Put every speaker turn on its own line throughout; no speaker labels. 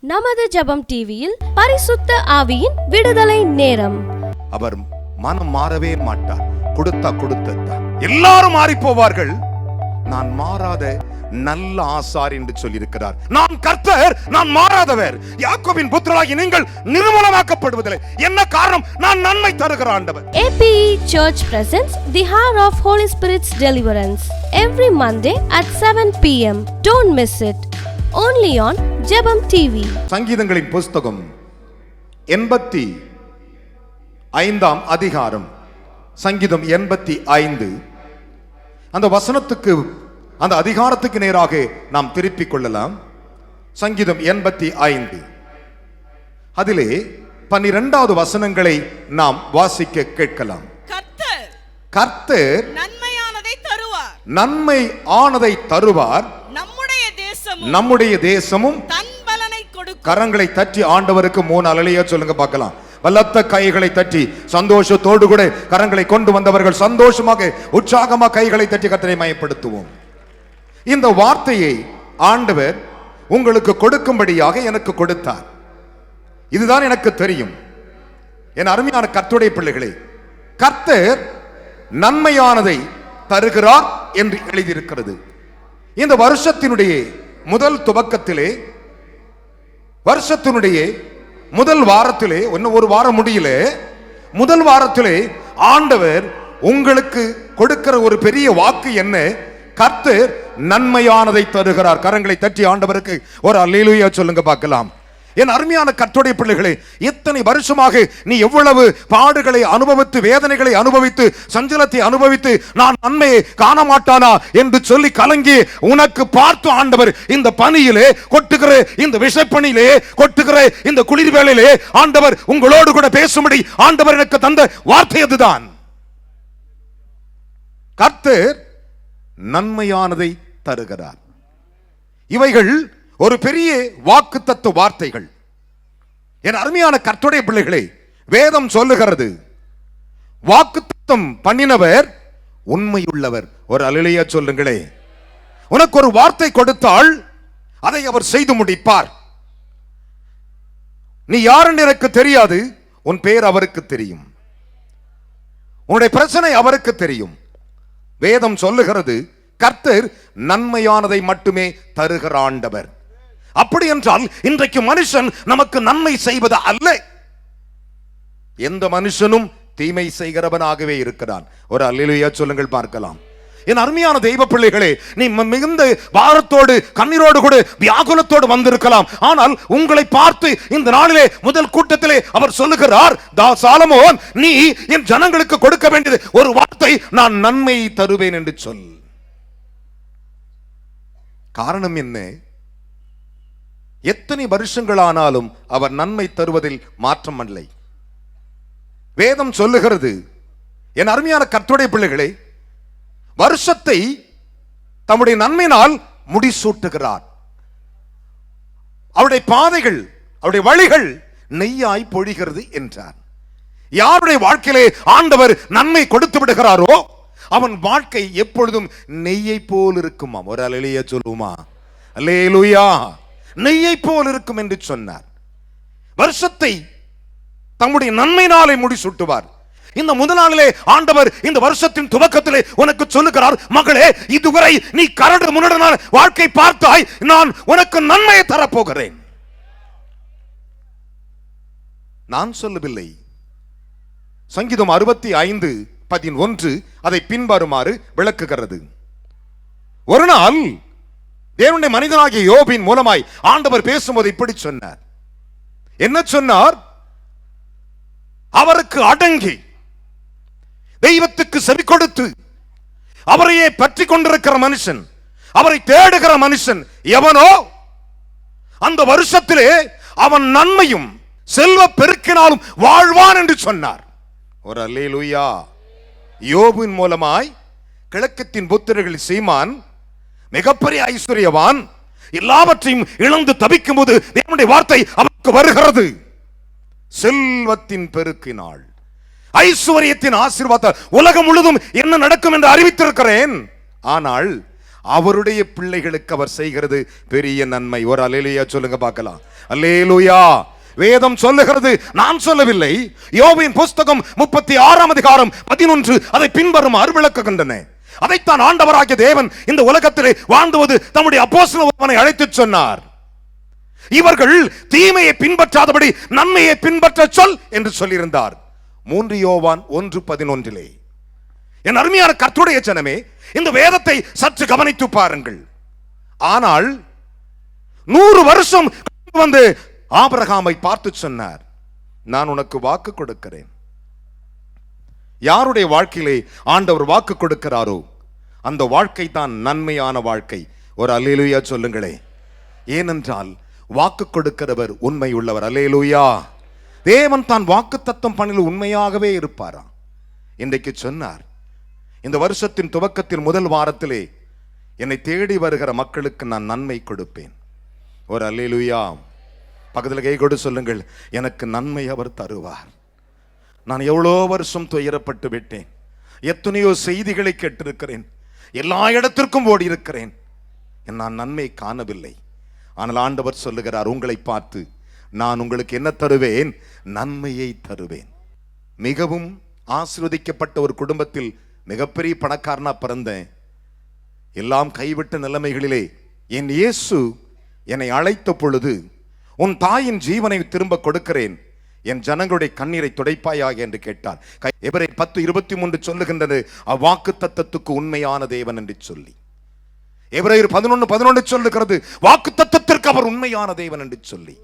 நமது ஜெபம் டிவியில் பரிசுத்த ஆவியின் விடுதலை நேரம்.
அவர் மனம் மாறவே மாட்டார். கொடுத்தா எல்லாரும் மாறி போவார்கள், நான் மாறாத நல்ல ஆசார் என்று சொல்லியிருக்கிறார். நான் கர்த்தர், நான் மாறாதவர். யாக்கோபின் புத்திரராகி நீங்கள் நிர்மூலமாக்கப்படுவதில்லை. என்ன காரணம்? நான் நன்மை தருகிற ஆண்டவர்.
APE Church presents the Hour of Holy Spirit's Deliverance every Monday at 7 p.m. Don't miss it. Only on ஜெபம் டிவி.
சங்கீதங்களின் புஸ்தகம் 85ஆம் அதிகாரம், சங்கீதம் 85. அந்த வசனத்துக்கு, அந்த அதிகாரத்துக்கு நேராக நாம் திருப்பிக் கொள்ளலாம். சங்கீதம் 85 அதிலே 12வது வசனங்களை நாம் வாசிக்க கேட்கலாம். கர்த்தர் நன்மையானதை தருவார், நன்மை ஆனதை தருவார். நம்முடைய தேசமும் தன் பலனை கொடுக்கும். கரங்களை தட்டி ஆண்டவருக்கு 3 அல்லேலூயா சொல்லுங்க பார்க்கலாம். பலத்த கைகளை தட்டி சந்தோஷத்தோடு கூட கரங்களை கொண்டு வந்தவர்கள் சந்தோஷமாக உற்சாகமாக கைகளை தட்டி கர்த்தரை மயப்படுத்துவோம். இந்த வார்த்தையை ஆண்டவர் உங்களுக்கு கொடுக்கும்படியாக எனக்கு கொடுத்தார். இதுதான் எனக்கு தெரியும். என் அருமையான கர்த்தருடைய பிள்ளைகளே, கர்த்தர் நன்மையானதை தருகிறார் என்று எழுதியிருக்கிறது. இந்த வருஷத்தினுடைய முதல் துவக்கத்திலே, வருஷத்தினுடைய முதல் வாரத்திலே, இன்னும் ஒரு வாரம் முடியல, முதல் வாரத்திலே ஆண்டவர் உங்களுக்கு கொடுக்கிற ஒரு பெரிய வாக்கு என்ன? கர்த்தர் நன்மையானதை தருகிறார். கரங்களை தட்டி ஆண்டவருக்கு ஒரு அல்லேலூயா சொல்லுங்க பார்க்கலாம். என் அருமையான கர்த்தருடைய பிள்ளைகளே, இத்தனை வருஷமாக நீ எவ்வளவு பாடுகளை அனுபவித்து, வேதனைகளை அனுபவித்து, சஞ்சலத்தை அனுபவித்து, நான் நன்மையை காண மாட்டானா என்று சொல்லி கலங்கி உனக்கு பார்த்து ஆண்டவர் இந்த பனியிலே கொட்டுகிற, இந்த விஷப்பனியிலே கொட்டுகிற இந்த குளிர் வேளையிலே ஆண்டவர் உங்களோடு கூட பேசும்படி ஆண்டவர் எனக்கு தந்த வார்த்தை அதுதான். கர்த்தர் நன்மையானதை தருகிறார். இவைகள் ஒரு பெரிய வாக்குத்தத்த வார்த்தைகள். என் அருமையான கர்த்தருடைய பிள்ளைகளே, வேதம் சொல்லுகிறது, வாக்குத்தத்தம் பண்ணினவர் உண்மையுள்ளவர். ஒரு அல்லேலூயா சொல்லுங்களே. உனக்கு ஒரு வார்த்தை கொடுத்தால் அதை அவர் செய்து முடிப்பார். நீ யார் என்று எனக்கு தெரியாது, உன் பெயர் அவருக்கு தெரியும், உன்னுடைய பிரச்சனை அவருக்கு தெரியும். வேதம் சொல்லுகிறது, கர்த்தர் நன்மையானதை மட்டுமே தருகிற ஆண்டவர். அப்படி என்றால் இன்றைக்கு மனுஷன் நமக்கு நன்மை செய்வது அல்ல, எந்த மனுஷனும் தீமை செய்கிறவனாகவே இருக்கிறான். ஒரு அல்லேலூயா சொல்லுங்கள் பார்க்கலாம். என் அருமையான தெய்வ பிள்ளைகளே, நீ மிகுந்த பாரத்தோடு, கண்ணீரோடு கூட வியாகுலத்தோடு வந்திருக்கலாம். ஆனால் உங்களை பார்த்து இந்த நாளிலே முதல் கூட்டத்திலே அவர் சொல்லுகிறார், சாலமோன், நீ என் ஜனங்களுக்கு கொடுக்க வேண்டியது ஒரு வார்த்தை, நான் நன்மை தருவேன் என்று சொல். காரணம் என்ன? எத்தனை வருஷங்களானாலும் அவர் நன்மை தருவதில் மாற்றம் இல்லை. வேதம் சொல்லுகிறது, என் அருமையான கர்த்தருடைய பிள்ளைகளே, வருஷத்தை தம்முடைய நன்மையினால் முடிசூட்டுகிறார். அவருடைய பாதைகள், அவருடைய வழிகள் நெய்யாய் பொழிகிறது என்றார். யாருடைய வாழ்க்கையிலே ஆண்டவர் நன்மை கொடுத்து விடுகிறாரோ அவன் வாழ்க்கை எப்பொழுதும் நெய்யை போல் இருக்குமா? ஒரு அல்லேலூயா சொல்லுமா? அல்லேலூயா. நெய்யை போல் இருக்கும் என்று சொன்னார். வருஷத்தை தம்முடைய நன்மையினாலே முடிசூட்டுவார். இந்த முதல் நாளிலே ஆண்டவர் இந்த வருஷத்தின் துவக்கத்திலே உனக்கு சொல்லுகிறார், மகளே, இதுவரை நீ கரடு முரடான வாழ்க்கை பார்த்தாய், நான் உனக்கு நன்மையை தரப்போகிறேன். நான் சொல்லவில்லை. சங்கீதம் 65:11 அதை பின்வருமாறு விளக்குகிறது. ஒரு நாள் தேவனுடைய மனிதனாகிய யோபின் மூலமாய் ஆண்டவர் பேசும்போது இப்படி சொன்னார். என்ன சொன்னார்? அவருக்கு அடங்கி தெய்வத்துக்கு செவி கொடுத்து அவரையே பற்றி கொண்டிருக்கிற மனுஷன், அவரை தேடுகிற மனுஷன் எவனோ, அந்த வருஷத்திலே அவன் நன்மையும் செல்வ பெருக்கினாலும் வாழ்வான் என்று சொன்னார். ஒரு அல்லேலூயா. யோபின் மூலமாய் கிழக்கத்தின் புத்திரர்கள் சீமான் மிகப்பெரிய ஐஸ்வர்யவான், எல்லாவற்றையும் இழந்து தவிக்கும் போது தேவனுடைய வார்த்தை அவருக்கு வருகிறது, செல்வத்தின் பெருக்கினாள், ஐஸ்வர்யத்தின் ஆசீர்வாதம் உலகம் முழுதும் என்ன நடக்கும் என்று அறிவித்திருக்கிறேன். ஆனால் அவருடைய பிள்ளைகளுக்கு அவர் செய்கிறது பெரிய நன்மை. ஒரு அல்லேலூயா சொல்லுங்க பார்க்கலாம். அல்லேலூயா. வேதம் சொல்லுகிறது, நான் சொல்லவில்லை. யோபின் புஸ்தகம் 36 அதிகாரம் 11 அதை பின்வருமாறு விளக்குகின்றன. அதைத்தான் ஆண்டவராகிய தேவன் இந்த உலகத்திலே வாழ்ந்துவது தம்முடைய அப்போஸ்தலனை அழைத்து சொன்னார். இவர்கள் தீமையை பின்பற்றாதபடி நன்மையை பின்பற்ற சொல் என்று சொல்லியிருந்தார். 3 யோவான் 1:11. என் அருமையான கர்த்தருடைய ஜனமே, இந்த வேதத்தை சற்று கவனித்து பாருங்கள். ஆனால் 100 வருஷம் வந்து ஆபிரகாமை பார்த்து சொன்னார், நான் உனக்கு வாக்கு கொடுக்கிறேன். யாருடைய வாழ்க்கையிலே ஆண்டவர் வாக்கு கொடுக்கிறாரோ அந்த வாழ்க்கை தான் நன்மையான வாழ்க்கை. ஒரு அல்லேலூயா சொல்லுங்களே. ஏனென்றால் வாக்கு கொடுக்கிறவர் உண்மை உள்ளவர். அல்லேலூயா. தேவன் தான் வாக்கு தத்தம் பண்ணில் உண்மையாகவே இருப்பாராம். இன்றைக்கு சொன்னார், இந்த வருஷத்தின் துவக்கத்தின் முதல் வாரத்திலே என்னை தேடி வருகிற மக்களுக்கு நான் நன்மை கொடுப்பேன். ஒரு அல்லேலூயா. பக்கத்தில் கை கொடு சொல்லுங்கள், எனக்கு நன்மை அவர் தருவார். நான் எவ்வளோ வருஷம் துயரப்பட்டு விட்டேன். எத்தனையோ செய்திகளை கேட்டிருக்கிறேன். எல்லா இடத்திற்கும் ஓடி இருக்கிறேன். நான் நன்மை காணவில்லை. ஆனால் ஆண்டவர் சொல்லுகிறார், உங்களை பார்த்து நான் உங்களுக்கு என்ன தருவேன்? நன்மையை தருவேன். மிகவும் ஆசீர்வதிக்கப்பட்ட ஒரு குடும்பத்தில் மிகப்பெரிய பணக்காரனா பிறந்தேன். எல்லாம் கைவிட்ட நிலைமைகளிலே என் இயேசு என்னை அழைத்த பொழுது, உன் தாயின் ஜீவனை திரும்ப கொடுக்கிறேன், என் ஜனங்களுடைய கண்ணீரை துடைப்பாயாக என்று கேட்டார். எபிரேயர் 10:23 சொல்லுகின்றது, அவ்வாக்கு தத்தத்துக்கு உண்மையான தேவன் என்று சொல்லி. எபிரேயர் 11:11 சொல்லுகிறது, வாக்கு தத்தத்திற்கு அவர் உண்மையான தேவன் என்று சொல்லி.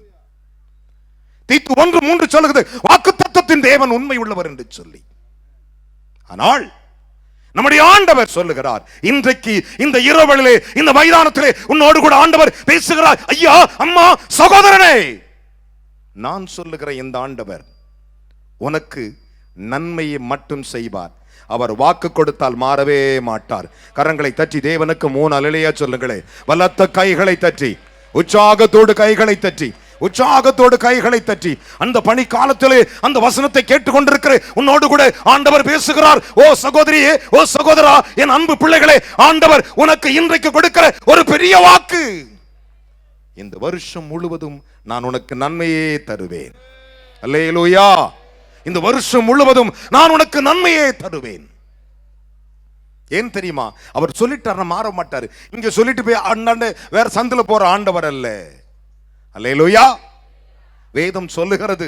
தீத்து 1:3 சொல்லுகிறது, வாக்கு தத்தத்தின் தேவன் உண்மை உள்ளவர் என்று சொல்லி. ஆனால் நம்முடைய ஆண்டவர் சொல்லுகிறார், இன்றைக்கு இந்த இரவலிலே இந்த மைதானத்திலே உன்னோடு கூட ஆண்டவர் பேசுகிறார். ஐயா, அம்மா, சகோதரனே, நான் சொல்லுகிற இந்த ஆண்டவர் உனக்கு நன்மையை மட்டும் செய்வார். அவர் வாக்கு கொடுத்தால் மாறவே மாட்டார். கரங்களை தட்டி தேவனுக்கு 3 அல்லேலூயா சொல்லுங்களே. பலத்த கைகளை தட்டி, உற்சாகத்தோடு கைகளை தட்டி, உற்சாகத்தோடு கைகளை தட்டி, அந்த பணி காலத்திலே அந்த வசனத்தை கேட்டுக்கொண்டிருக்கிற உன்னோடு கூட ஆண்டவர் பேசுகிறார். ஓ சகோதரியே, ஓ சகோதரா, என் அன்பு பிள்ளைகளே, ஆண்டவர் உனக்கு இன்றைக்கு கொடுக்கிற ஒரு பெரிய வாக்கு, இந்த வருஷம் முழுவதும் நான் உனக்கு நன்மையே தருவேன். அல்லேலூயா. இந்த வருஷம் முழுவதும் நான் உனக்கு நன்மையே தருவேன். ஏன் தெரியுமா? அவர் சொல்லிட்டார், மாற மாட்டாரு. இங்க சொல்லிட்டு போய் அண்ணாண்ட வேற சந்தில போற ஆண்டவர் அல்ல. அல்லேலூயா. வேதம் சொல்லுகிறது,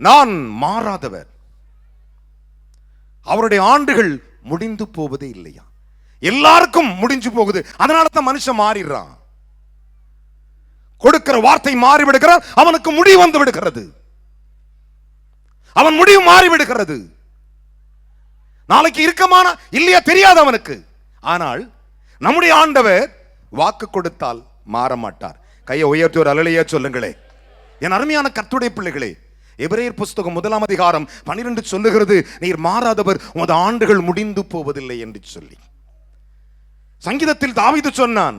நான் மாறாதவர். அவருடைய ஆண்டுகள் முடிந்து போவதே இல்லையா? எல்லாருக்கும் முடிஞ்சு போகுது. அதனால தான் மனுஷன் மாறிடுறான். கொடுக்கிற வார்த்தை மாறிவிடுகிறார், அவனுக்கு முடிவு வந்து விடுகிறது. அவன் முடிவு மாறிவிடுகிறது. நாளைக்கு இருக்கமான இல்லையா தெரியாது அவனுக்கு. ஆனால் நம்முடைய ஆண்டவர் வாக்கு கொடுத்தால் மாற மாட்டார். கையை உயர்த்தி ஒரு அல்லேலூயா சொல்லுங்களே. என் அருமையான கர்த்தருடைய பிள்ளைகளே, எபிரேயர் புஸ்தகம் 1 அதிகாரம் 12 சொல்லுகிறது, நீர் மாறாதவர், உமது ஆண்டுகள் முடிந்து போவதில்லை என்று சொல்லி. சங்கீதத்தில் தாவீது சொன்னான்,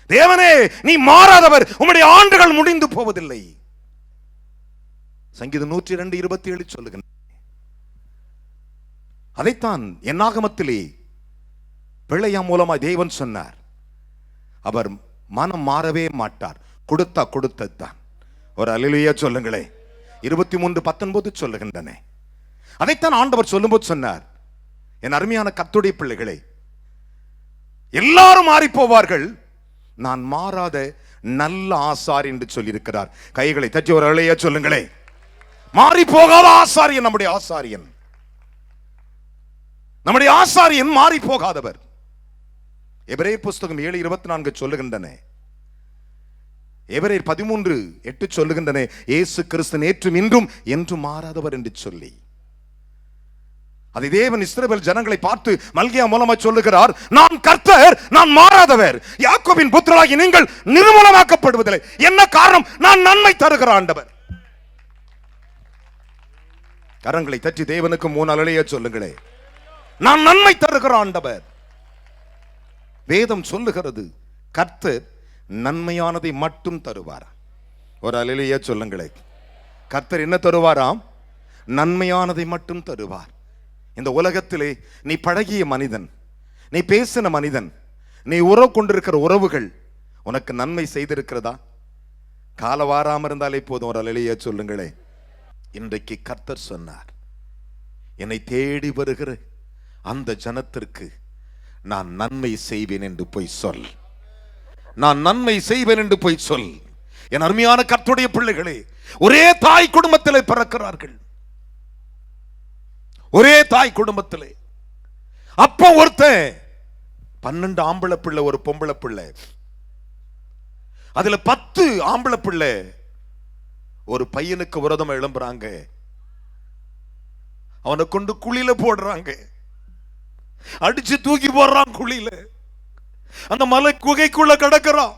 தேவனே நீ மாறாதவர், உம்முடைய ஆண்டுகள் முடிந்து போவதில்லை. சங்கீதம் 102:27 சொல்லுகின்ற. அதைத்தான் என்னாகமத்திலே பிள்ளையா மூலமாய் தேவன் சொன்னார், அவர் மனம் மாறவே மாட்டார், கொடுத்தா கொடுத்ததுதான். ஒரு அல்லேலூயா சொல்லுங்களே. 23:19 சொல்லுகின்றன. அதைத்தான் ஆண்டவர் சொல்லும்போது சொன்னார், என் அருமையான கர்த்தருடைய பிள்ளைகளே, எல்லாரும் மாறி போவார்கள், நான் மாறாத நல்ல ஆசாரி என்று சொல்லியிருக்கிறார். கைகளை தட்டி ஒரு அல்லேலூயா சொல்லுங்களே. மாறி போகாத ஆசாரியன் நம்முடைய ஆசாரியன். நம்முடைய ஆசாரியன் மாறி போகாதவர். எபிரேயர் புஸ்தகம் 7:24 சொல்லுகின்றன. எபிரேயர் 13:8 சொல்லுகின்றன, இயேசு கிறிஸ்து நேற்றும் இன்றும் என்றும் மாறாதவர் என்று சொல்லி. அதை தேவன் இஸ்ரவேல் ஜனங்களை பார்த்து மல்கியா மூலமா சொல்லுகிறார், நான் கர்த்தர், நான் மாறாதவர். யாக்கோபின் புத்திரராகி நீங்கள் நிர்மூலமாக்கப்படுவதில்லை. என்ன காரணம்? நான் நன்மை தருகிற ஆண்டவர். கரங்களை தட்டி தேவனுக்கு 3 அல்லேலூயா சொல்லுங்களே. நான் நன்மை தருகிற ஆண்டவர். வேதம் சொல்லுகிறது, கர்த்தர் நன்மையானதை மட்டும் தருவார். ஒரு அல்லேலூயா சொல்லுங்களே. கர்த்தர் என்ன தருவாராம்? நன்மையானதை மட்டும் தருவார். இந்த உலகத்திலே நீ பழகிய மனிதன், நீ பேசின மனிதன், நீ உறவு கொண்டிருக்கிற உறவுகள் உனக்கு நன்மை செய்திருக்கிறதா? கால வாராம இருந்தாலே போதும். ஒரு அலையிலேயே சொல்லுங்களே. இன்றைக்கு கர்த்தர் சொன்னார், என்னை தேடி வருகிற அந்த ஜனத்திற்கு நான் நன்மை செய்வேன் என்று போய் சொல். நான் நன்மை செய்வேன் என்று போய் சொல். என் அருமையான கர்த்தருடைய பிள்ளைகளே, ஒரே தாய் குடும்பத்திலே பிறக்கிறார்கள். ஒரே தாய் குடும்பத்திலே. அப்ப ஒருத்தன் 12 ஆம்பளை பிள்ளை, ஒரு பொம்பளை பிள்ளை. அதுல 10 ஆம்பளை பிள்ளை ஒரு பையனுக்கு விரோதமா எழும்புறாங்க. அவனை கொண்டு குழியில போடுறாங்க, அடிச்சு தூக்கி போடுறான் குழியில. அந்த மலை குகைக்குள்ள கிடக்கிறான்.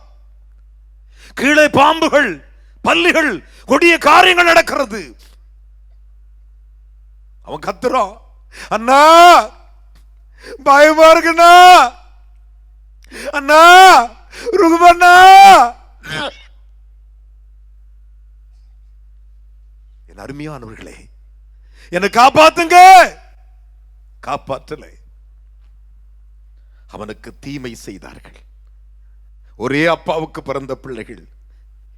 கீழே பாம்புகள், பல்லிகள், கொடிய காரியங்கள் நடக்கிறது. அவன் கத்துறான், அண்ணா பயமா இருக்குண்ணா, அண்ணா ருகுமண்ணா. என் அருமையானவர்களே, என்னை காப்பாத்துங்க. காப்பாற்றலை. அவனுக்கு தீமை செய்தார்கள். ஒரே அப்பாவுக்கு பிறந்த பிள்ளைகள்.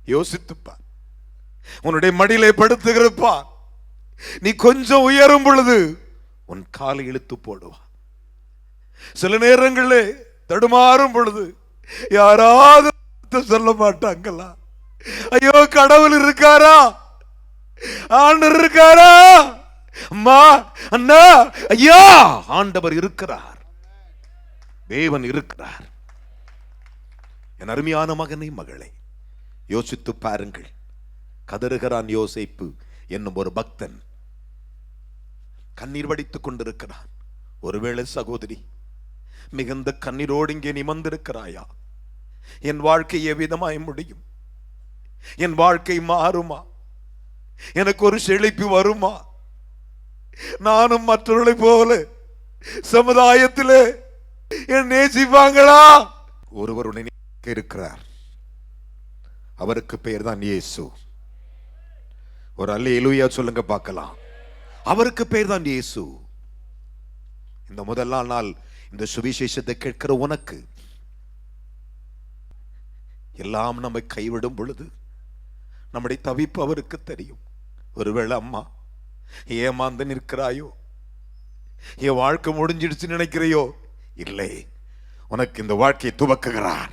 யோசித்துப்பா, உன்னுடைய மடியிலே படுத்துகிறப்பா, நீ கொஞ்சம் உயரும் பொழுது உன் காலை இழுத்து போடுவா. சில நேரங்களே தடுமாறும் பொழுது யாராவது சொல்ல மாட்டாங்களா? ஐயோ கடவுள் இருக்காரா, ஆண்டவர் இருக்காரா? அம்மா, அண்ணா, ஐயா, ஆண்டவர் இருக்கிறார், தேவன் இருக்கிறார். என் அருமையான மகனை, மகளே, யோசித்து பாருங்கள். கதறுகிறான் யோசேப்பு என்னும் ஒரு பக்தன். கண்ணீர் வடித்துக் கொண்டிருக்கிறான். ஒருவேளை சகோதரி, மிகுந்த கண்ணீரோடு இங்கே நிமிர்ந்திருக்கிறாயா? என் வாழ்க்கை எவ்விதமாய் முடியும்? என் வாழ்க்கை மாறுமா? எனக்கு ஒரு செழிப்பு வருமா? நானும் மற்றவர்களை போல சமுதாயத்திலே என் நேசிப்பாங்களா? ஒருவருடைய இருக்கிறார், அவருக்கு பெயர் தான் இயேசு. ஒரு அல்லேலூயா சொல்லுங்க பார்க்கலாம். அவருக்கு பெயர் தான் இயேசு. இந்த முதல் நாள் இந்த சுவிசேஷத்தை கேட்கிற உனக்கு எல்லாம் நம்மை கைவிடும் பொழுது நம்முடைய தவிப்பு அவருக்கு தெரியும். ஒருவேளை அம்மா ஏமாந்து நிற்கிறாயோ, என் வாழ்க்கை முடிஞ்சிடுச்சு நினைக்கிறையோ? இல்லை, உனக்கு இந்த வாழ்க்கையை துவக்குகிறார்.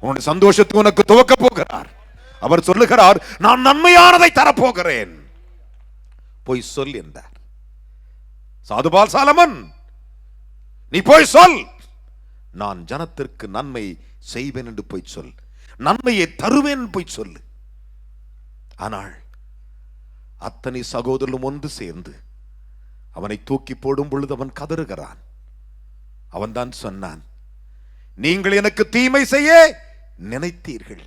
உன்னுடைய சந்தோஷத்தை உனக்கு துவக்க போகிறார். அவர் சொல்லுகிறார், நான் நன்மையானதை தரப்போகிறேன், போய் சொல் என்றார். சாதுபால் சாலமன், நீ போய் சொல், நான் ஜனத்திற்கு நன்மை செய்வேன் என்று போய் சொல், நன்மையை தருவேன் போய் சொல்லு. ஆனால் அத்தனை சகோதரரும் ஒன்று சேர்ந்து அவனை தூக்கி போடும் பொழுது அவன் கதறுகிறான். அவன் தான் சொன்னான், நீங்கள் எனக்கு தீமை செய்ய நினைத்தீர்கள்,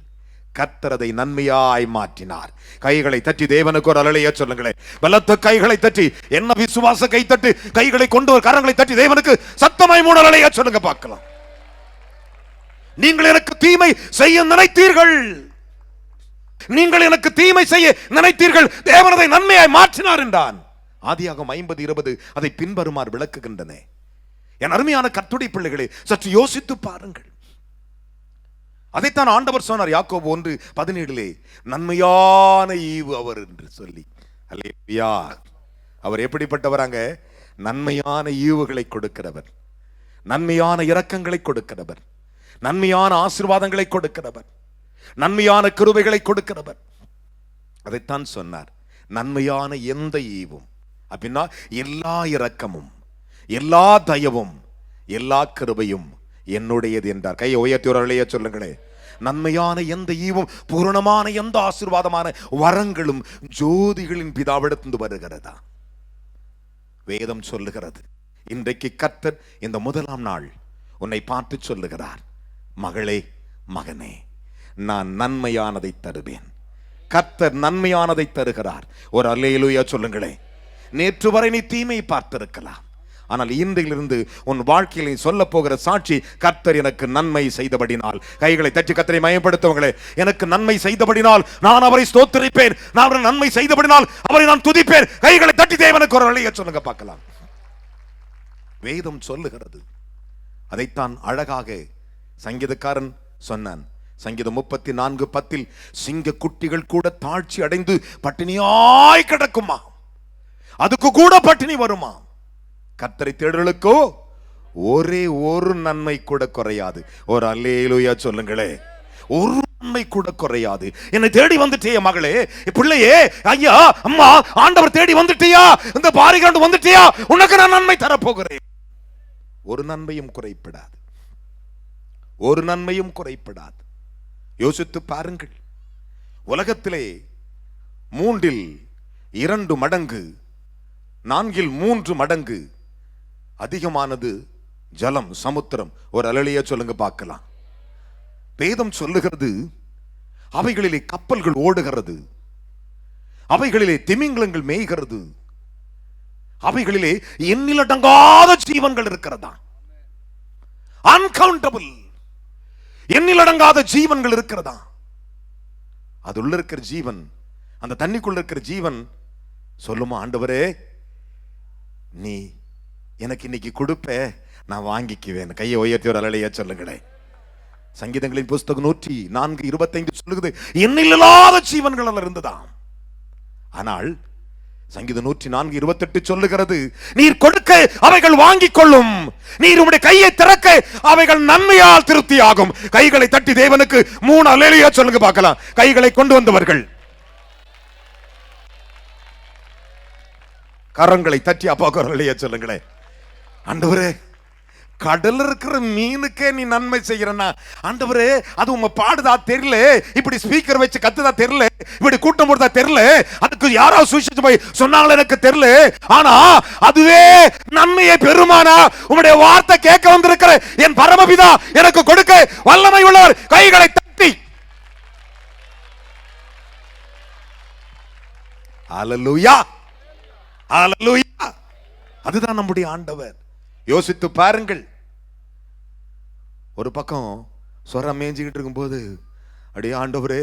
கர்த்தர் அதை நன்மையாய் மாற்றினார். கைகளை தட்டி தேவனுக்கு ஒரு அல்லேலூயா சொல்லுங்களேன். பலத்த கைகளை தட்டி, என்ன விசுவாச கை தட்டு, கைகளை கொண்டு ஒரு கரங்களை தட்டி தேவனுக்கு சத்தமாய் 3 அல்லேலூயா சொல்லுங்க பார்க்கலாம். நீங்கள் எனக்கு தீமை செய்ய நினைத்தீர்கள், நீங்கள் எனக்கு தீமை செய்ய நினைத்தீர்கள், தேவன் அதை நன்மையாய் மாற்றினார் என்றான். ஆதியாகமம் 50:20 அதை பின்வருமாறு விளக்குகின்றன. என் அருமையான கர்த்தருடைய பிள்ளைகளே, சற்று யோசித்து பாருங்கள். அதைத்தான் ஆண்டவர் சொன்னார் யாக்கோபு 1:17, நன்மையான ஈவு அவர் என்று சொல்லி. அல்லேலூயா. அவர் எப்படிப்பட்டவராங்க? நன்மையான ஈவுகளை கொடுக்கிறவர், நன்மையான இரக்கங்களை கொடுக்கிறவர், நன்மையான ஆசீர்வாதங்களை கொடுக்கிறவர், நன்மையான கிருபைகளை கொடுக்கிறவர். அதைத்தான் சொன்னார், நன்மையான எந்த ஈவும் அப்படின்னா எல்லா இரக்கமும், எல்லா தயவும், எல்லா கிருபையும் என்னுடையது என்றார். கையை உயர்த்தி ஒரு அல்லேலூயா சொல்லுங்களே. நன்மையான எந்த ஈவும், பூரணமான எந்த ஆசீர்வாதமான வரங்களும் ஜோதிகளின் பிதாவிடத்திலிருந்து வருகிறதா? வேதம் சொல்லுகிறது. இன்றைக்கு கர்த்தர் இந்த முதலாம் நாள் உன்னை பார்த்து சொல்லுகிறார், மகளே, மகனே, நான் நன்மையானதை தருவேன். கர்த்தர் நன்மையானதை தருகிறார். ஒரு அல்லேலூயா சொல்லுங்களே. நேற்று வரை நீ தீமை பார்த்திருக்கலாம், ஆனால் இன்றிலிருந்து உன் வாழ்க்கையில் சொல்ல போகிற சாட்சி, கர்த்தர் எனக்கு நன்மை செய்தபடினால். கைகளை தட்டி கர்த்தரை மயப்படுத்துவங்களே. எனக்கு நன்மை செய்தபடினால் நான் அவரை ஸ்தோத்திரிப்பேன், நான் அவரை நன்மை செய்தபடினால் அவரை நான் துதிப்பேன். கைகளை தட்டி தேவனுக்கு ஒரு அல்லேலூயா சொல்லுங்க பார்க்கலாம். வேதம் சொல்லுகிறது, அதைத்தான் அழகாக சங்கீதக்காரன் சொன்னான். சங்கீதம் 34:10 சிங்க குட்டிகள் கூட தாழ்ச்சி அடைந்து பட்டினியாய் கிடக்குமா, அதுக்கு கூட பட்டினி வருமா. கர்த்தரை தேடுகளுக்கோ ஒரே ஒரு நன்மை கூட குறையாது. ஒரு அல்லேலூயா சொல்லுங்களே. ஒரு நன்மை கூட குறையாது. என்னை தேடி வந்துட்டே மகளே, பிள்ளையே, ஐயா, அம்மா, ஆண்டவர் தேடி வந்துட்டியா, இந்த பாரிகாண்டு வந்துட்டியா, உனக்கு நான் நன்மை தரப்போகிறேன். ஒரு நன்மையும் குறைப்படாது, ஒரு நன்மையும் குறைப்படாது. யோசித்து பாருங்கள். உலகத்திலே 3 மடங்கு 4 மடங்கு அதிகமானது ஜலம், சமுத்திரம். ஒரு அலலியா சொல்லுங்க பார்க்கலாம். வேதம் சொல்லுகிறது அவைகளிலே கப்பல்கள் ஓடுகிறது, அவைகளிலே திமிங்கலங்கள் மேய்கிறது, அவைகளிலே எண்ணிலடங்காத ஜீவன்கள் இருக்கிறதா. அன்கவுண்டபிள், எண்ணிலடங்காத ஜீவன்கள் இருக்கிறதா. அது உள்ள இருக்கிற ஜீவன், அந்த தண்ணிக்குள்ள இருக்கிற ஜீவன் சொல்லுமா, ஆண்டவரே நீ எனக்கு இன்னைக்கு கொடுப்ப, நான் வாங்கிக்குவேன். கையை உயர்த்தி ஒரு அலையா சொல்லுங்களே. சங்கீதங்களின் புஸ்தகம் 104:25 சொல்லுகிறது எண்ணில்லாத ஜீவன்கள் இருந்ததாம். ஆனால் சங்கீதம் 104:28 சொல்லுகிறது நீர் கொடுக்க அவைகள் வாங்கிக் கொள்ளும், நீர் உம்முடைய கையை திறக்க அவைகள் நன்மையால் திருப்தி ஆகும். கைகளை தட்டி தேவனுக்கு 3 அல்லேலூயா சொல்லுங்க பார்க்கலாம். கைகளை கொண்டு வந்தவர்கள் கரங்களை தட்டி அப்பாவுக்கு அல்லேலூயா சொல்லுங்களே. ஆண்டவரே, கடல் இருக்கிற மீனுக்கே நீ நன்மை செய்யறனா ஆண்டவரே, அது உங்க பாடுதா தெரியல, இப்படி ஸ்பீக்கர் வச்சு கத்துதா தெரியல, இப்படி கூட்டம் போடுதா தெரியல, அதுக்கு யாராவது சுவிசேஷம் போய் சொன்னாங்களோ எனக்கு தெரியல, ஆனா அதுவே நன்மையை பெருமானா உங்களுடைய வார்த்தை கேட்க வந்திருக்கிற என் பரமபிதா எனக்கு கொடுக்க வல்லமை உள்ளவர். கைகளை தட்டி ஹல்லேலூயா, ஹல்லேலூயா. அதுதான் நம்முடைய ஆண்டவர். யோசித்து பாருங்கள். ஒரு பக்கம் சொர மேய்ஞ்சிக்கிட்டு இருக்கும்போது அப்படியே ஆண்டவரே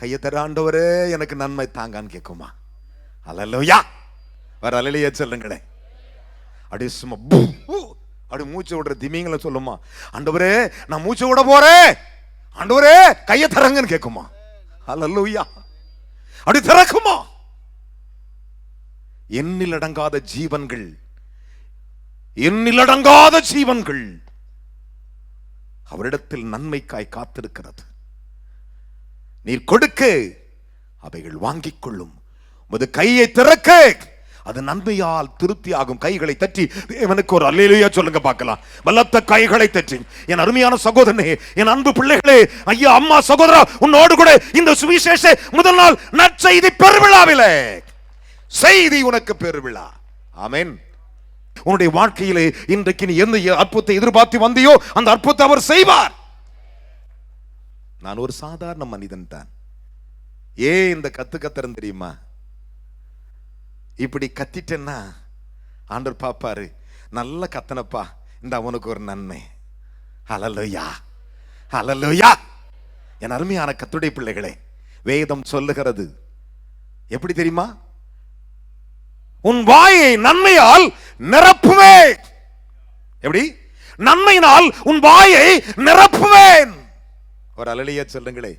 கையை தர, ஆண்டவரே எனக்கு நன்மை தாங்கான்னு கேட்குமா. அல்லேலூயா, வர அல்லேலூயா சொல்லுங்களே. அப்படியே சும்மா அப்படி மூச்சு விடுற திமிங்களை சொல்லுமா, ஆண்டவரே நான் மூச்சு விட போறேன், ஆண்டவரே கையை தரங்கன்னு கேட்குமா. அல்லேலூயா, அப்படி திறக்குமா. எண்ணிலடங்காத ஜீவன்கள், எண்ணிலடங்காத ஜீவன்கள் அவரிடத்தில் நன்மைக்காய் காத்திருக்கிறது. நீர் கொடுக்க அவைகள் வாங்கிக் கொள்ளும், உமது கையை திறக்க அது நன்மையால் திருப்தி ஆகும். கைகளை தட்டி தேவனுக்கு ஒரு அல்லேலூயா சொல்லுங்க பார்க்கலாம். பலத்த கைகளை தட்டி. என் அருமையான சகோதரனே, என் அன்பு பிள்ளைகளே, ஐயா, அம்மா, சகோதரா, உன்னோடு கூட இந்த சுவிசேஷ முதல் நாள் நற்செய்தி பெருவிழாவிலே செய்தி உனக்கு பெருவிழா. ஆமென். உன்னுடைய வாழ்க்கையிலே இன்றைக்கு நீ எந்த அற்புதத்தை எதிர்பார்த்து வந்தியோ அந்த அற்புதத்தை அவர் செய்வார். நான் ஒரு சாதாரண மனிதன் தான். ஏன் இந்த கத்துறேன் தெரியுமா? இப்படி கத்திட்டேன்னா ஆண்டவர் பாப்பாரு, நல்ல கத்தனப்பா, இந்த அவனுக்கு ஒரு நன்மை. ஹல்லேலூயா, ஹல்லேலூயா. என் அருமையான கர்த்தருடைய பிள்ளைகளே, வேதம் சொல்லுகிறது எப்படி தெரியுமா? உன் வாயை நன்மையால் நிரப்புவேன். எப்படி? நன்மையினால் உன் வாயை நிரப்புவேன். ஒரு அல்லேலூயா சொல்லுங்களே.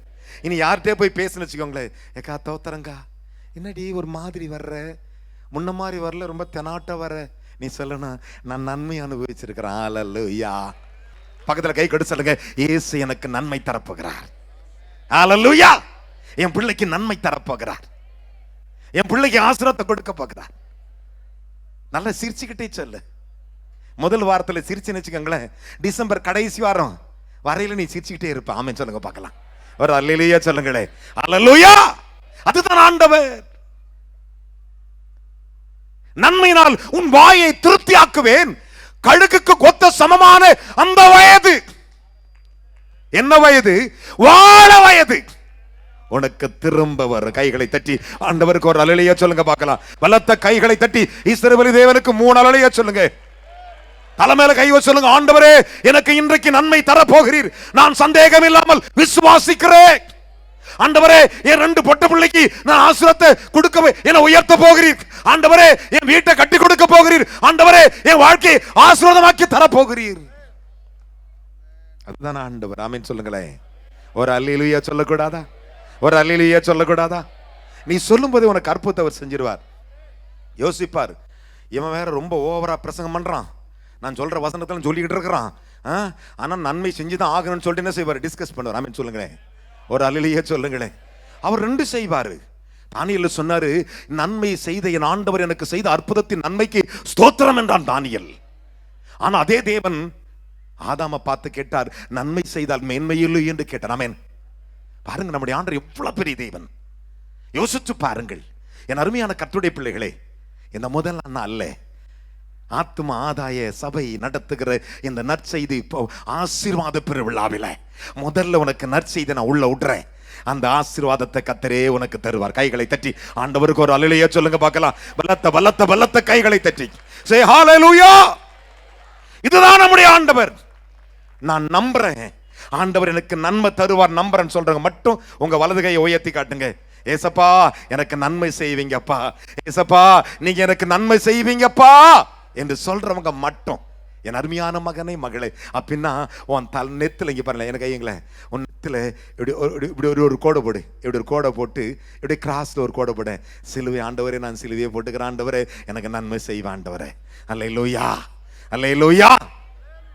இனி யார்கிட்டே போய் பேசுன்னு வச்சுக்கோங்களேன், ஏக்கா தோத்தரங்கா, என்னடி ஒரு மாதிரி வர்ற, முன்ன மாதிரி வரல, ரொம்ப தெனாட்ட வர, நீ சொல்லணும் நான் நன்மை அனுபவிச்சிருக்கிறேன். அல்லேலூயா. பக்கத்துல கை கொடு சொல்லுங்க, இயேசு எனக்கு நன்மை தரப்போகிறார். அல்லேலூயா. என் பிள்ளைக்கு நன்மை தரப்போகிறார், என் பிள்ளைக்கு ஆசீர்வாதத்தை கொடுக்க போகிறார். நல்லா சிரிச்சுக்கிட்டே சொல்லு. முதல் வாரத்தில் சிரிச்சுன்னு வச்சுக்கோங்களேன், டிசம்பர் கடைசி வாரம் வரையில நீ சிரிச்சுக்கிட்டே இருப்ப. ஆமென் சொல்லுங்க பார்க்கலாம். ஒரு அல்லேலூயா சொல்லுங்களே. அல்லேலூயா. அதுதான் ஆண்டவர். நன்மையினால் உன் வாயை திருப்தியாக்குவேன். கழுகுக்கு கொத்த சமமான அந்த வயது, என்ன வயது? வாழ வயது உனக்கு திரும்ப வரும். கைகளை தட்டி ஆண்டவருக்கு ஒரு அல்லேலூயா சொல்லுங்க பார்க்கலாம். பலத்த கைகளை தட்டி இஸ்ரவேல் தேவனுக்கு 3 அல்லேலூயா சொல்லுங்க. தலைமையில கை வச்சு சொல்லுங்க, ஆண்டவரே எனக்கு இன்றைக்கு நன்மை தர போகிறீர், நான் சந்தேகம் இல்லாமல் விசுவாசிக்கிறேன். ஆண்டவரே என் 2 பொட்ட பிள்ளைக்கு நான் ஆசீர்வாதத்தை கொடுக்க என்னை உயர்த்த போகிறீர். ஆண்டவரே என் வீட்டை கட்டி கொடுக்க போகிறீர். ஆண்டவரே என் வாழ்க்கையை ஆசீர்வாதமாக்கி தர போகிறீர். அதுதான் ஆண்டவர். ஆமென் சொல்லுங்களேன். ஒரு அல்லேலூயா சொல்லக்கூடாதா? ஒரு அல்லேலூயா சொல்லக்கூடாதா? நீ சொல்லும்போது உனக்கு அற்புதத்தை அவர் செஞ்சிருவார். யோசிப்பார், இவன் வேற ரொம்ப ஓவரா பிரசங்கம் பண்றான், நான் சொல்ற வசனத்துல சொல்லிக்கிட்டு இருக்கிறான், ஆனா நன்மை செஞ்சுதான் ஆகணும்னு சொல்லிட்டு என்ன செய்வார்? டிஸ்கஸ் பண்ணுவார். ஆமென் சொல்லுங்களேன். ஒரு அல்லேலூயா சொல்லுங்களேன். அவர் ரெண்டு செய்வாரு. தானியேல் சொன்னாரு, நன்மை செய்த என் ஆண்டவர் எனக்கு செய்த அற்புதத்தின் நன்மைக்கு ஸ்தோத்திரம் என்றான் தானியேல். ஆனா அதே தேவன் ஆதாம பார்த்து கேட்டார், நன்மை செய்தால் மேன்மையில்லை என்று கேட்டார். ஆமென். பாருங்க, நம்முடைய ஆண்டவர் எவ்வளவு பெரிய தேவன். யோசிச்சு பாருங்கள் என் அருமையான கர்த்தருடைய பிள்ளைகளே. இந்த முதல் அல்ல, ஆத்ம ஆதாய சபை நடத்துகிற இந்த நற்செய்தி ஆசீர்வாத பெருவிழாவில முதல்ல உனக்கு நற்செய்தி நான் உள்ள விடுறேன். அந்த ஆசீர்வாதத்தை கர்த்தரே உனக்கு தருவார். கைகளை தட்டி ஆண்டவருக்கு ஒரு அல்லேலூயா சொல்லுங்க பார்க்கலாம். பலத்த பலத்த பலத்த கைகளை தட்டி சே ஹalleluya. இதுதான் நம்முடைய ஆண்டவர். நான் நம்புறேன், ஆண்டவர் எனக்கு நன்மை தருவார் நம்புறேன்னு சொல்றவங்க மட்டும் உங்க வலது கையை உயர்த்தி காட்டுங்க. ஏசப்பா எனக்கு நன்மை செய்வீங்கப்பா, ஏசப்பா நீங்க எனக்கு நன்மை செய்வீங்கப்பா என்று சொல்றவங்க மட்டும். என் அருமையான மகனே மகளே, அப்படின்னா உன் நெத்துல இங்க பாருங்க, எனக்கு ஐயங்களே, உன் நெத்துல இப்படி ஒரு கோடை போடு, இப்படி ஒரு கோடை போட்டு இப்படி கிராஸ்ல ஒரு கோடை போடு. சிலுவை ஆண்டவரே, நான் சிலுவையை போட்டுக்கிறேன் ஆண்டவரே, எனக்கு நன்மை செய்வேன் ஆண்டவரே. அல்லேலூயா அல்லேலூயா.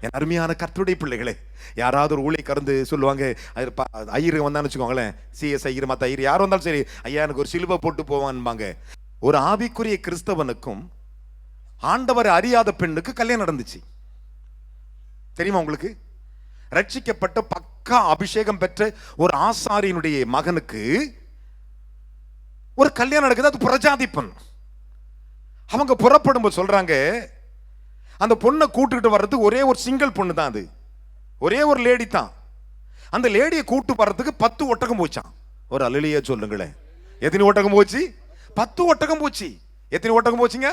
என் அருமையான கர்த்தருடைய பிள்ளைகளே, யாராவது ஒரு ஊழிய கறந்து சொல்லுவாங்க, ஐயரு வந்தான்னு வச்சுக்கோங்களேன், சிஎஸ் ஐயர் மற்ற ஐயர் யாரும் வந்தாலும் சரி, ஐயா எனக்கு ஒரு சிலுவை போட்டு போவான்பாங்க. ஒரு ஆவிக்குரிய கிறிஸ்தவனுக்கும் ஆண்டவரை அறியாத பெண்ணுக்கு கல்யாணம் நடந்துச்சு. தெரியுமா உங்களுக்கு? ரட்சிக்கப்பட்ட பக்கா அபிஷேகம் பெற்ற ஒரு ஆசாரியனுடைய மகனுக்கு ஒரு கல்யாணம் நடக்குது. அது பிரஜாதி பெண். அவங்க புறப்படும்போது சொல்றாங்க, அந்த பொண்ணை கூட்டுக்கிட்டு வர்றதுக்கு ஒரே ஒரு சிங்கிள் பொண்ணு தான், அது ஒரே ஒரு லேடி தான். அந்த லேடியை கூட்டு வர்றதுக்கு 10 ஒட்டகம் போச்சான். ஒரு அல்லேலூயா சொல்லுங்களேன். எத்தனை ஒட்டகம் போச்சு? 10 ஒட்டகம் போச்சு. எத்தனை ஒட்டகம் போச்சுங்க?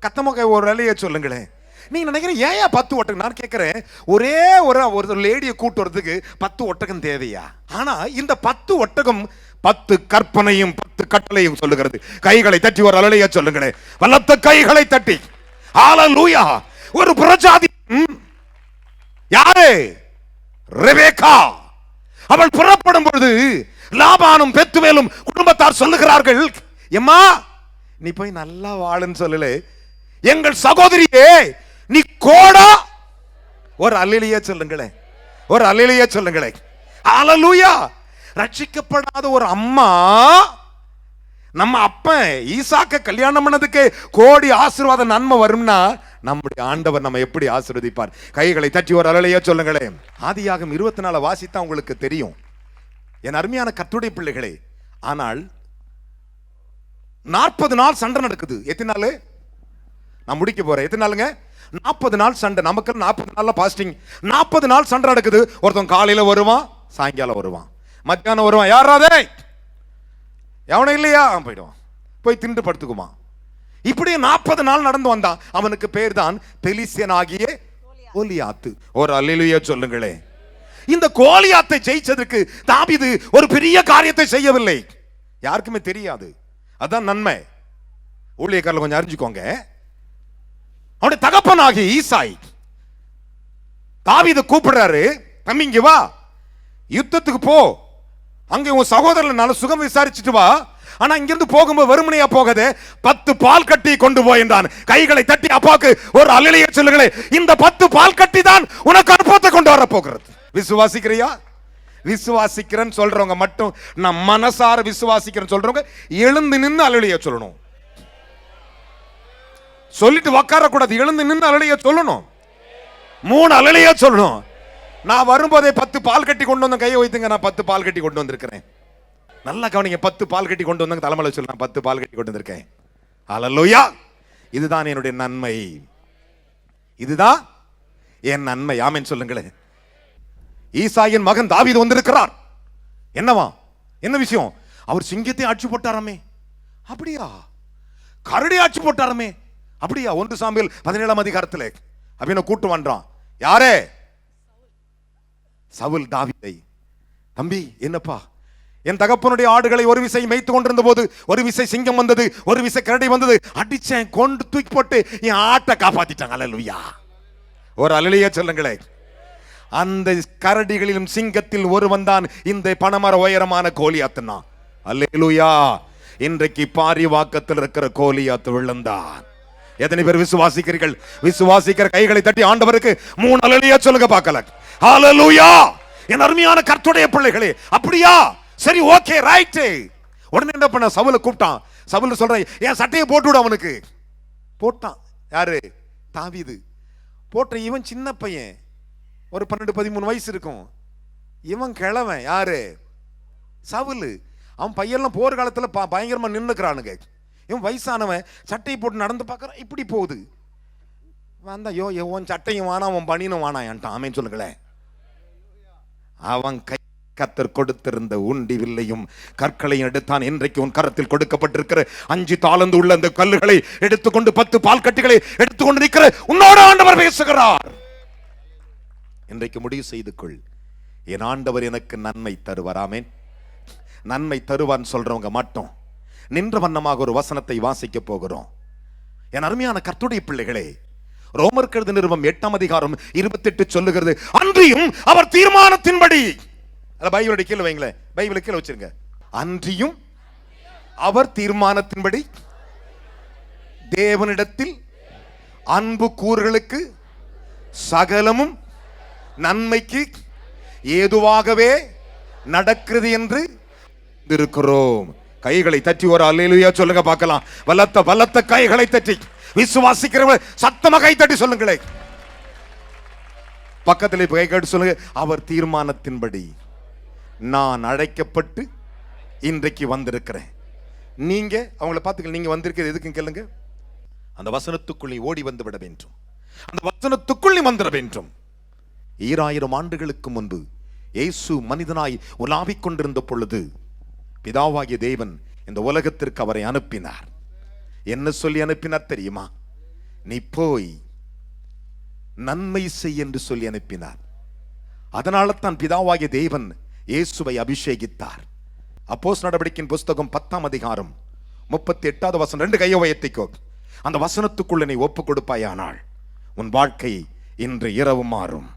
கத்தமாக ஒரு அல்லேலூயா சொல்லுங்களேன். நீங்க நினைக்கிறேன் ஏன் 10 ஒட்டகம்? நான் கேட்கிறேன், ஒரே ஒரு லேடியை கூட்டு வர்றதுக்கு 10 ஒட்டகம் தேவையா? ஆனா இந்த 10 ஒட்டகம் 10 கற்பனையும் 10 கட்டளையும் சொல்லுகிறது. கைகளை தட்டி ஒரு அல்லேலூயா சொல்லுங்களேன். வல்லத்த கைகளை தட்டி ஹalleluya. ஒரு பிரஜாதி யாரு? ரெபேக்கா. அவள் புறப்படும் பொழுது லாபானும் பெத்துவேலும் குடும்பத்தார் சொல்லுகிறார்கள், எம்மா நீ போய் நல்லா வாழுன்னு சொல்லல, எங்கள் சகோதரியே நீ கோடா. ஒரு அல்லேலூயா சொல்லுங்களேன். ஒரு அல்லேலூயா சொல்லுங்களேன். ஹalleluya. ரட்சிக்கப்படாத ஒரு அம்மா நம்ம அப்பன் ஈசாக்க கல்யாணம் பண்ணதுக்கு கோடி ஆசீர்வாத நன்மை வரும்னா, நம்முடைய ஆண்டவர் நம்ம எப்படி ஆசீர்வதிப்பார்? கைகளை தட்டி ஒரு அல்லேலூயா சொல்லுங்களேன். ஆதியாகமம் 24 வாசித்தா உங்களுக்கு தெரியும் என் அருமையான கர்த்தருடைய பிள்ளைகளே. ஆனால் 40 நாள் சண்டை நடக்குது. எத்தனை நாள்? நான் முடிக்க போறேன். எத்தனை நாளுங்க? 40 நாள் சண்டை. நமக்கு 40 நாள்ல பாஸ்டிங். 40 நாள் சண்டை நடக்குது. ஒருத்தன் காலையில வருவான், சாயங்காலம் வருவான், மத்தியானம் வருவான். யாராதே எவனும் இல்லையா? போயிடுவான், போய் திண்டு படுத்துக்குமா. இப்படியே 40 நாள் நடந்து வந்தான். அவனுக்கு பேர் தான் பெலிஸ்தியனாகிய கோலியாத்து. ஒரு அல்லேலூயா சொல்லுங்களே. இந்த கோலியாத்தை ஜெயிச்சதுக்கு தாவீது ஒரு பெரிய காரியத்தை செய்யவில்லை. யாருக்குமே தெரியாது. அதான் நன்மை. ஊழியக்காரர்கள் கொஞ்சம் அறிஞ்சுக்கோங்க. அவனுடைய தகப்பனாகிய ஈசாய் தாவீது கூப்பிடுறாரு, தம்பி இங்க வா, யுத்தத்துக்கு போ, அங்கே உன் சகோதரன் நல்ல சுகம் விசாரிச்சுட்டு வா. ஆனா இங்கிருந்து போகும்போது வெறுமனையா போகாதே, 10 பால் கட்டி கொண்டு போய் என்றான். கைகளை தட்டி அப்பாவுக்கு ஒரு அல்லேலூயா சொல்லுங்களே. இந்த 10 பால் கட்டி தான் உனக்கு அற்புதத்தை கொண்டு வர போகிறது. விசுவாசிக்கிறியா? விசுவாசிக்கிறேன்னு சொல்றவங்க மட்டும், நான் மனசார விசுவாசிக்கிறேன்னு சொல்றவங்க எழுந்து நின்று அல்லேலூயா சொல்லணும். சொல்லிட்டு உட்கார கூடாது, எழுந்து நின்று அல்லேலூயா சொல்லணும். 3 அல்லேலூயா சொல்லணும். நான் வரும்போதே 10 பால் கட்டி கொண்டு வந்த கையை வைத்துங்க, நான் 10 பால் கட்டி கொண்டு வந்திருக்கிறேன். நல்லா கவனிங்க, 10 பால் கட்டி கொண்டு வந்தாங்க தலைமையில சொல்லு, நான் 10 பால் கட்டி கொண்டு வந்திருக்கேன். ஹalleluya. இதுதான் என்னுடைய நன்மை, இதுதான் என் நன்மை. ஆமென் சொல்லுங்களேன். ஈசாயின் மகன் தாவீது வந்திருக்கிறார். என்னவா? என்ன விஷயம்? அவர் சிங்கத்தை ஆட்சி போட்டாராமே. அப்படியா? கரடி ஆட்சி போட்டாராமே. அப்படியா? 1 சாமுவேல் 17ஆம் அதிகாரத்தில் அப்படின்னு கூட்டு வந்தான். யாரே? சவுல் தாவீதை. தம்பி என்னப்பா, என் தகப்பனுடைய ஆடுகளை ஒரு விசை மேய்த்து கொண்டிருந்த போது ஒரு விசை சிங்கம் வந்தது, ஒரு விசை கரடி வந்தது, அடிச்சேன், கொண்டு தூக்கி போட்டு என் ஆட்டை காப்பாத்திட்டாங்க. அல்லேலூயா. ஒரு அல்லேலூயா சொல்லுங்களேன். அந்த கரடிகளிலும் சிங்கத்தில் ஒருவன் தான் இந்த பனமர உயரமான கோலியாத்துனா. அல்லேலூயா. இன்றைக்கு பாரிவாக்கத்தில் இருக்கிற கோலியாத்து விழுந்தான். எத்தனை பேர் விசுவாசிக்கிறீர்கள்? விசுவாசிக்கிற கைகளை தட்டி ஆண்டவருக்கு 3 அல்லேலூயா சொல்லுங்க பார்க்கலாம். ஹalleluya. என் அருமையான கர்த்தருடைய பிள்ளைகளே, அப்படியா? சரி, ஓகே, ரைட். உடனே என்ன பண்ண? சவுல கூப்பிட்டான். சவுல் சொல்றான், என் சட்டையை போட்டு விடு. அவனுக்கு போட்டான். யாரு? தாவீது போட்ட. இவன் சின்ன பையன், ஒரு 12-13 வயசு இருக்கும். இவன் கிழவன். யாரு? சவுல். அவன் பையெல்லாம் போர் காலத்துல பயங்கரமா நின்னுக்கிறானுங்க. இவன் வயசானவன் சட்டையை போட்டு நடந்து பார்க்கறான். இப்படி போகுது. வந்தா, யோ உன் சட்டையும் வானா, உன் பனியனும் வானாயான்ட்டான். ஆமென் சொல்லுங்களேன். அவன் கை கர்த்தர் கொடுத்திருந்த உண்டி வில்லையும் கற்களையும் எடுத்தான். இன்றைக்கு உன் கரத்தில் கொடுக்கப்பட்டிருக்கிற 5 தாலந்து உள்ள அந்த கல்லுகளை எடுத்துக்கொண்டு 10 பால் கட்டிகளை எடுத்துக்கொண்டு நிற்கிற உன்னோட ஆண்டவர் பேசுகிறார். இன்றைக்கு முடிவு செய்து கொள், என் ஆண்டவர் எனக்கு நன்மை தருவார். ஆமென். நன்மை தருவான்னு சொல்றவங்க மட்டும் நின்ற வண்ணமாக ஒரு வசனத்தை வாசிக்க போகிறோம். என் அருமையான கர்த்தருடைய பிள்ளைகளே, ரோமர் எழுதின நிருபம் 8ஆம் அதிகாரம் 28 சொல்லுகிறது, அன்றியும் அவர் தீர்மானத்தின்படி. பைபிளோட கீழே வைங்களேன், பைபிளை கீழே வச்சிருங்க. அன்றியும் அவர் தீர்மானத்தின்படி தேவனிடத்தில் அன்பு கூறுகளுக்கு சகலமும் நன்மைக்கு ஏதுவாகவே நடக்கிறது என்று இருக்கிறோம். கைகளை தட்டி ஒரு அல்லேலூயா சொல்லுங்க பார்க்கலாம். வல்லத்த கைகளை தட்டி விசுவாசிக்கிறவங்க சத்தமா கை தட்டி சொல்லுங்களே. பக்கத்தில் கை கட்டி சொல்லுங்க, அவர் தீர்மானத்தின்படி நான் அழைக்கப்பட்டு இன்றைக்கு வந்திருக்கிறேன். நீங்க அவங்கள பார்த்துக்க, நீங்க வந்திருக்கிறது எதுக்கும் கேளுங்க. அந்த வசனத்துக்குள் நீ ஓடி வந்து விட வேண்டும். அந்த வசனத்துக்குள் நீ வந்துட வேண்டும். 2000 ஆண்டுகளுக்கு முன்பு இயேசு மனிதனாய் உலாவிக் கொண்டிருந்த பொழுது பிதாவாகிய தேவன் இந்த உலகத்திற்கு அவரை அனுப்பினார். என்ன சொல்லி அனுப்பினார் தெரியுமா? நீ போய் நன்மை செய் என்று சொல்லி அனுப்பினார். அதனால தான் பிதாவாகிய தேவன் இயேசுவை அபிஷேகித்தார். அப்போஸ்தலர் நடவடிக்கையின் புஸ்தகம் 10ஆம் அதிகாரம் 38வது வசனம். 2 கையை உயர்த்திக்கோ. அந்த வசனத்துக்குள்ள நீ ஒப்பு கொடுப்பாயானால் உன் வாழ்க்கை இன்று இரவு மாறும்.